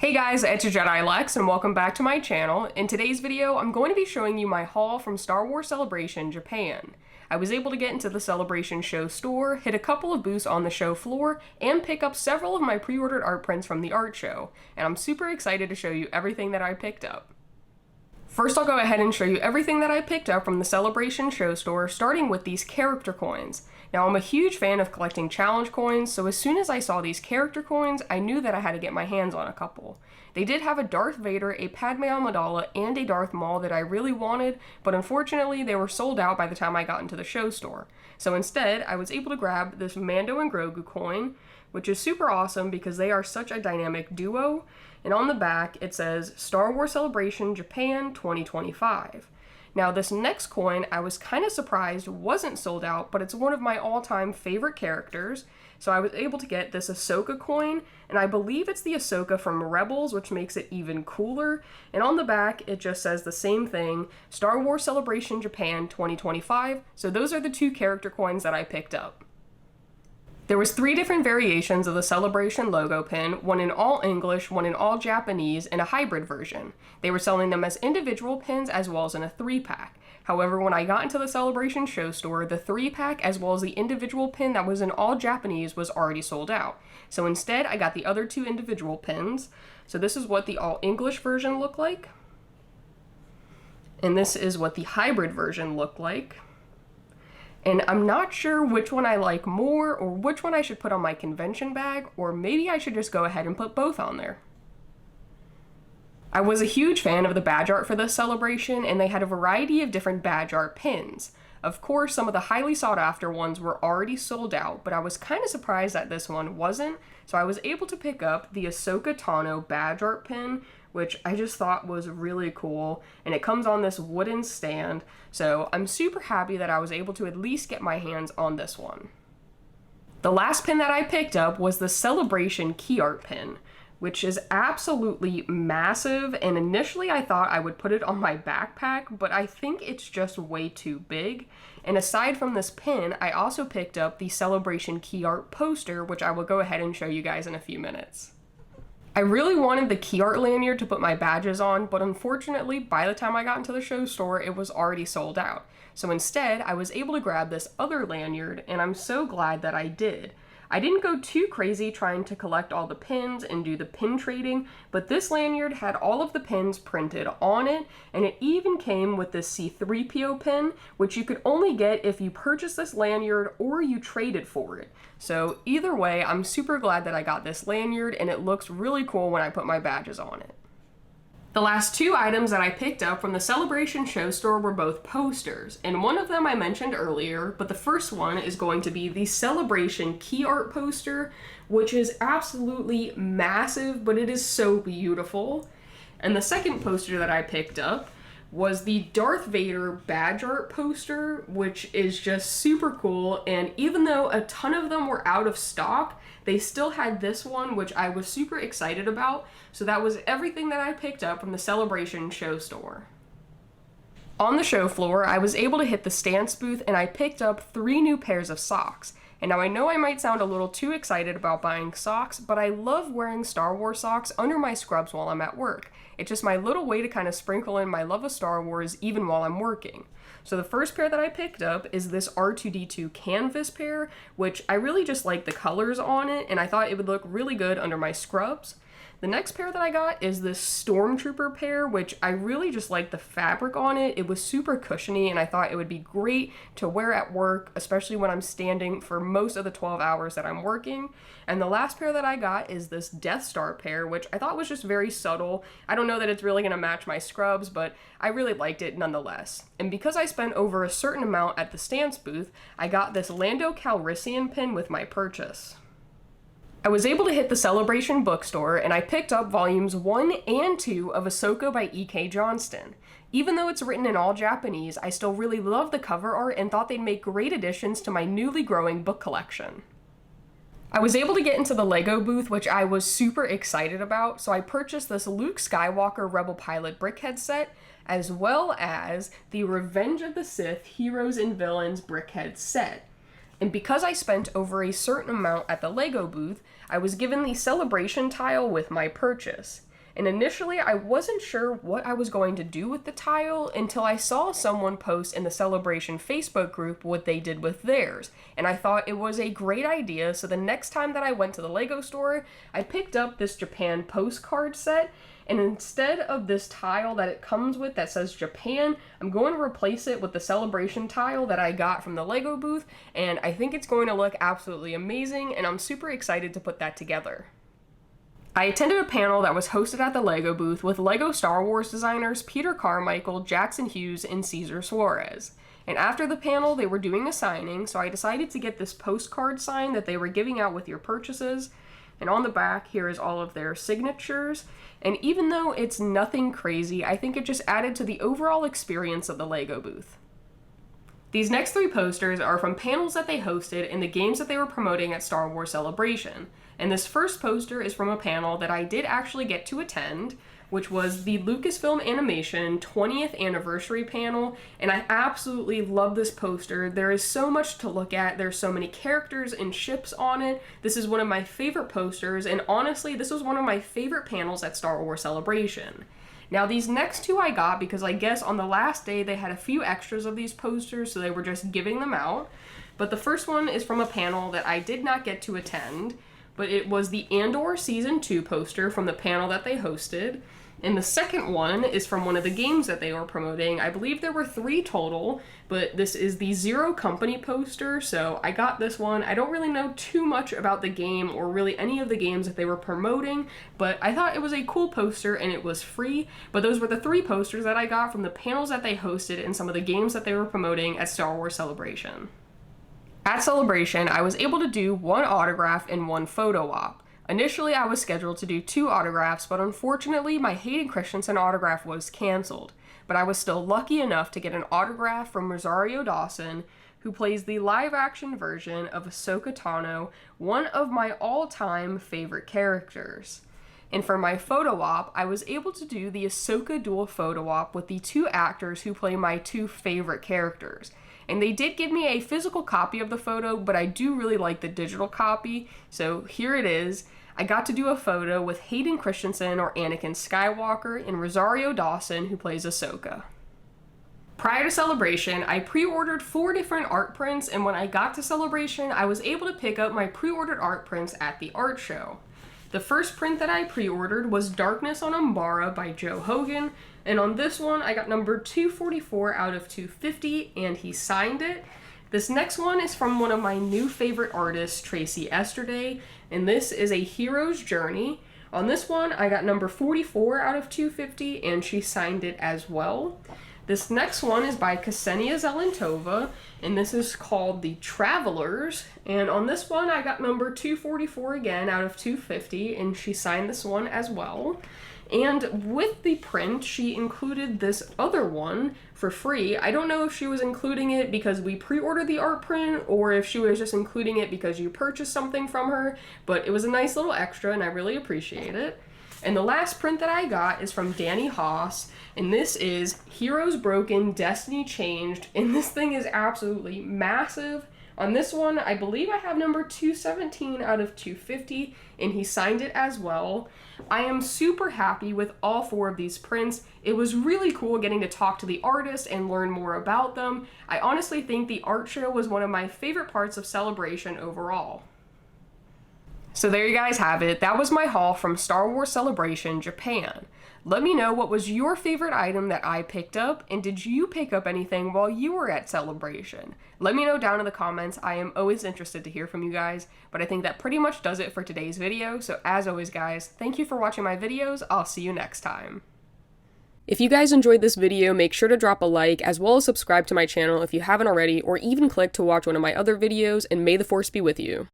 Hey guys, it's your Jedi Lex and welcome back to my channel. In today's video, I'm going to be showing you my haul from Star Wars Celebration Japan. I was able to get into the Celebration show store, hit a couple of booths on the show floor, and pick up several of my pre-ordered art prints from the art show, and I'm super excited to show you everything that I picked up. First, I'll go ahead and show you everything that I picked up from the Celebration show store, starting with these character coins. Now, I'm a huge fan of collecting challenge coins, so as soon as I saw these character coins, I knew that I had to get my hands on a couple. They did have a Darth Vader, a Padme Amidala, and a Darth Maul that I really wanted, but unfortunately they were sold out by the time I got into the show store. So instead, I was able to grab this Mando and Grogu coin, which is super awesome because they are such a dynamic duo, and on the back it says Star Wars Celebration Japan 2025. Now this next coin I was kind of surprised wasn't sold out, but it's one of my all-time favorite characters, so I was able to get this Ahsoka coin, and I believe it's the Ahsoka from Rebels, which makes it even cooler, and on the back it just says the same thing, Star Wars Celebration Japan 2025, so those are the two character coins that I picked up. There was 3 different variations of the Celebration logo pin, one in all English, one in all Japanese, and a hybrid version. They were selling them as individual pins as well as in a 3-pack. However, when I got into the Celebration show store, the 3-pack as well as the individual pin that was in all Japanese was already sold out. So instead, I got the other 2 individual pins. So this is what the all English version looked like. And this is what the hybrid version looked like. And I'm not sure which one I like more or which one I should put on my convention bag, or maybe I should just go ahead and put both on there. I was a huge fan of the badge art for this celebration, and they had a variety of different badge art pins. Of course, some of the highly sought after ones were already sold out, but I was kind of surprised that this one wasn't, so I was able to pick up the Ahsoka Tano badge art pin, which I just thought was really cool, and it comes on this wooden stand, so I'm super happy that I was able to at least get my hands on this one. The last pin that I picked up was the Celebration key art pin, which is absolutely massive, and initially I thought I would put it on my backpack, but I think it's just way too big. And aside from this pin, I also picked up the Celebration key art poster, which I will go ahead and show you guys in a few minutes. I really wanted the key art lanyard to put my badges on, but unfortunately, by the time I got into the show store, it was already sold out. So instead, I was able to grab this other lanyard, and I'm so glad that I did. I didn't go too crazy trying to collect all the pins and do the pin trading, but this lanyard had all of the pins printed on it, and it even came with this C-3PO pin, which you could only get if you purchased this lanyard or you traded for it. So either way, I'm super glad that I got this lanyard, and it looks really cool when I put my badges on it. The last 2 items that I picked up from the Celebration show store were both posters, and one of them I mentioned earlier, but the first one is going to be the Celebration key art poster, which is absolutely massive, but it is so beautiful. And the second poster that I picked up was the Darth Vader badge art poster, which is just super cool, and even though a ton of them were out of stock, they still had this one, which I was super excited about, so that was everything that I picked up from the Celebration show store. On the show floor, I was able to hit the stance booth, and I picked up 3 new pairs of socks. And now I know I might sound a little too excited about buying socks, but I love wearing Star Wars socks under my scrubs while I'm at work. It's just my little way to kind of sprinkle in my love of Star Wars even while I'm working. So the first pair that I picked up is this R2-D2 canvas pair, which I really just like the colors on it, and I thought it would look really good under my scrubs. The next pair that I got is this Stormtrooper pair, which I really just like the fabric on it. It was super cushiony, and I thought it would be great to wear at work, especially when I'm standing for most of the 12 hours that I'm working. And the last pair that I got is this Death Star pair, which I thought was just very subtle. I don't know that it's really going to match my scrubs, but I really liked it nonetheless. And because I spent over a certain amount at the stance booth, I got this Lando Calrissian pin with my purchase. I was able to hit the Celebration bookstore, and I picked up volumes 1 and 2 of Ahsoka by E.K. Johnston. Even though it's written in all Japanese, I still really love the cover art and thought they'd make great additions to my newly growing book collection. I was able to get into the Lego booth, which I was super excited about, so I purchased this Luke Skywalker Rebel Pilot Brickhead set, as well as the Revenge of the Sith Heroes and Villains Brickhead set. And because I spent over a certain amount at the Lego booth, I was given the Celebration tile with my purchase. And initially, I wasn't sure what I was going to do with the tile until I saw someone post in the Celebration Facebook group what they did with theirs. And I thought it was a great idea, so the next time that I went to the Lego store, I picked up this Japan postcard set, and instead of this tile that it comes with that says Japan, I'm going to replace it with the Celebration tile that I got from the Lego booth, and I think it's going to look absolutely amazing, and I'm super excited to put that together. I attended a panel that was hosted at the Lego booth with Lego Star Wars designers Peter Carmichael, Jackson Hughes, and Cesar Suarez. And after the panel, they were doing a signing, so I decided to get this postcard sign that they were giving out with your purchases. And on the back, here is all of their signatures. And even though it's nothing crazy, I think it just added to the overall experience of the Lego booth. These next 3 posters are from panels that they hosted and the games that they were promoting at Star Wars Celebration. And this first poster is from a panel that I did actually get to attend, which was the Lucasfilm Animation 20th Anniversary panel, and I absolutely love this poster. There is so much to look at, there's so many characters and ships on it. This is one of my favorite posters, and honestly, this was one of my favorite panels at Star Wars Celebration. Now, these next 2 I got because I guess on the last day they had a few extras of these posters, so they were just giving them out. But the first one is from a panel that I did not get to attend, but it was the Andor Season 2 poster from the panel that they hosted. And the second one is from one of the games that they were promoting. I believe there were 3 total, but this is the Zero Company poster, so I got this one. I don't really know too much about the game or really any of the games that they were promoting, but I thought it was a cool poster and it was free. But those were the 3 posters that I got from the panels that they hosted and some of the games that they were promoting at Star Wars Celebration. At Celebration, I was able to do 1 autograph and 1 photo op. Initially, I was scheduled to do 2 autographs, but unfortunately, my Hayden Christensen autograph was canceled. But I was still lucky enough to get an autograph from Rosario Dawson, who plays the live-action version of Ahsoka Tano, one of my all-time favorite characters. And for my photo op, I was able to do the Ahsoka dual photo op with the 2 actors who play my 2 favorite characters. And they did give me a physical copy of the photo, but I do really like the digital copy, so here it is. I got to do a photo with Hayden Christensen, or Anakin Skywalker, and Rosario Dawson, who plays Ahsoka. Prior to Celebration, I pre-ordered 4 different art prints, and when I got to Celebration, I was able to pick up my pre-ordered art prints at the art show. The first print that I pre-ordered was Darkness on Umbara by Joe Hogan, and on this one I got number 244 out of 250, and he signed it. This next one is from one of my new favorite artists, Tracy Esterday, and this is A Hero's Journey. On this one, I got number 44 out of 250, and she signed it as well. This next one is by Ksenia Zelentova, and this is called The Travelers. And on this one, I got number 244 again out of 250, and she signed this one as well. And with the print, she included this other one for free. I don't know if she was including it because we pre-ordered the art print or if she was just including it because you purchased something from her, but it was a nice little extra and I really appreciate it. And the last print that I got is from Danny Haas, and this is Heroes Broken, Destiny Changed, and this thing is absolutely massive. On this one, I believe I have number 217 out of 250, and he signed it as well. I am super happy with all 4 of these prints. It was really cool getting to talk to the artist and learn more about them. I honestly think the art show was one of my favorite parts of Celebration overall. So there you guys have it. That was my haul from Star Wars Celebration Japan. Let me know what was your favorite item that I picked up, and did you pick up anything while you were at Celebration? Let me know down in the comments. I am always interested to hear from you guys, but I think that pretty much does it for today's video. So as always guys, thank you for watching my videos. I'll see you next time. If you guys enjoyed this video, make sure to drop a like, as well as subscribe to my channel if you haven't already, or even click to watch one of my other videos, and may the Force be with you.